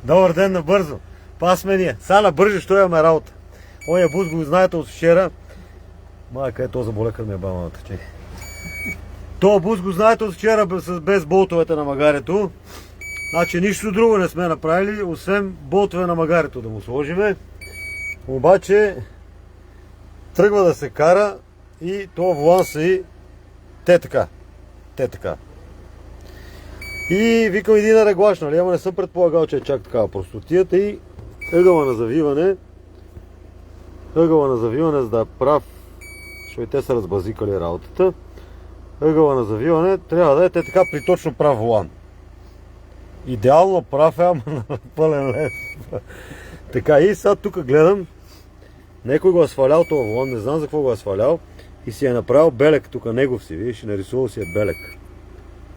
Добър ден набързо. Това сме ние. Сега набързо, що имаме работа. Оня бус го знаете от вчера. Майка е, то заболекът ми е баманата. Чекай. То бус го знаете от вчера без болтовете на магарето. Значи нищо друго не сме направили, освен болтове на магарето да му сложиме. Обаче тръгва да се кара и то волан са и те така. И викам един реглаж, нали, ама не съм предполагал, че е чак такава простотията и ъгъла на завиване, за да е прав, защото и те са разбазикали работата, ъгъла на завиване трябва да е така при точно прав волан. Идеално прав е, ама на пълен лев. Така и сега тук гледам, някой го е свалял този волан, не знам за какво го е свалял и си е направил белек тук, негов си, видиш, нарисувал си е белек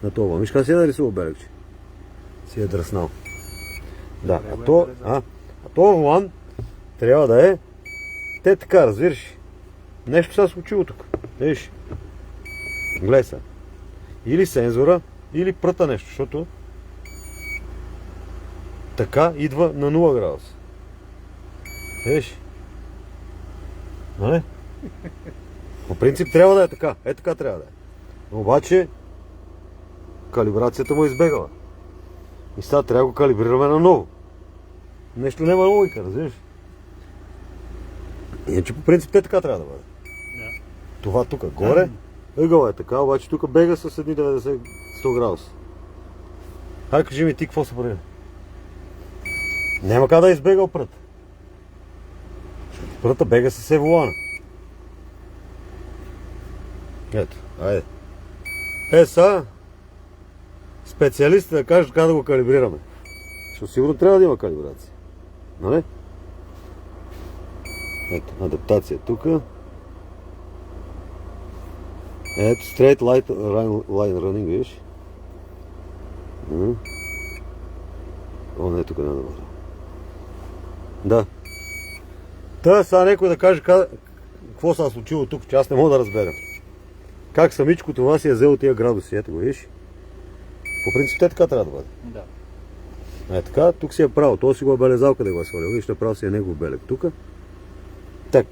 на този волан. Виж как си е нарисувал белек, че си е дръснал. Да, а този волан трябва да е те така, разбираш. Нещо се е случило тук, видиш. Гледай сега. Или сензора, или пръта нещо, защото така идва на 0 градуса. Виж? Нали? По принцип трябва да е така. Е така трябва да е. Обаче калибрацията му е избегала. И сега трябва да го калибрираме наново. Нещо няма логика, разбираш? Иначе по принцип те така трябва да бъде. Това тук горе, ъгъла е така, обаче тук бега с едни 90-100 градуса. Хайде кажи ми ти какво се прави? Няма как да е избегал прът. Пръта бега с волана. Ето, айде. Са специалисти да кажат как да го калибрираме. Защото сигурно трябва да има калибрация. Нали? Ето, адаптация тук. Ето, straight line running, виж. О, не, тук не е добър. Да. Та сега някой да каже какво се е случило тук, че аз не мога да разбера. Как самичко това си е взел тия градуси, ето го, виж. По принцип те така трябва да бъде. Да. Е така, тук си е право, то си го е белезал къде го е свалил, виж, направо си е негов белек тук. Так,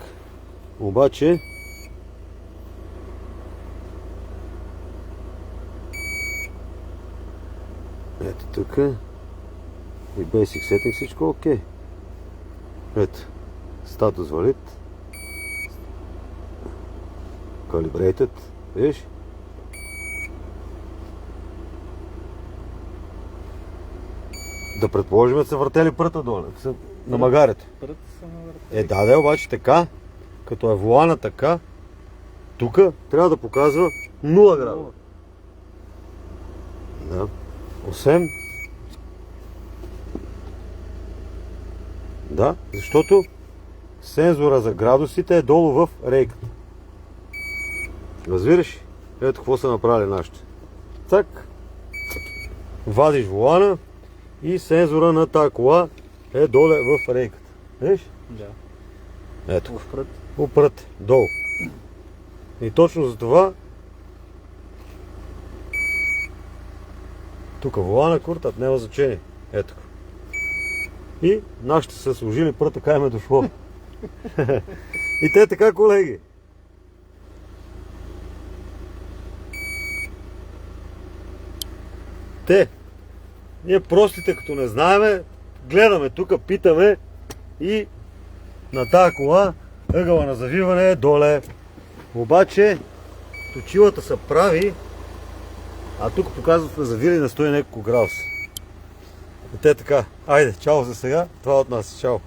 обаче ето тук и basic setting всичко окей. Ето, status valid, calibrated, виж? Да предположим да се въртели пръта долу, на магарето. Пръта са навъртели. Да, обаче така, като е волана така, тук трябва да показва 0 градуса. Да. Освен да, защото сензора за градусите е долу в рейката. Разбираш? Ето какво са направили нашите. Так, вадиш волана и сензора на тази кола е доле в рейката. Виж? Да. Ето. Упрът. Упрът, долу. И точно за това тук волана куртът няма значение. Ето. И нашите са сложили прът, така им е дошло. И те така, колеги. Ние простите, като не знаеме, гледаме тук, питаме и на тази кола ъгъла на завиване е доле. Обаче точилата са прави, а тук показват на завили на 100 няколко градуса. И те така. Айде, чао за сега. Това от нас. Чао.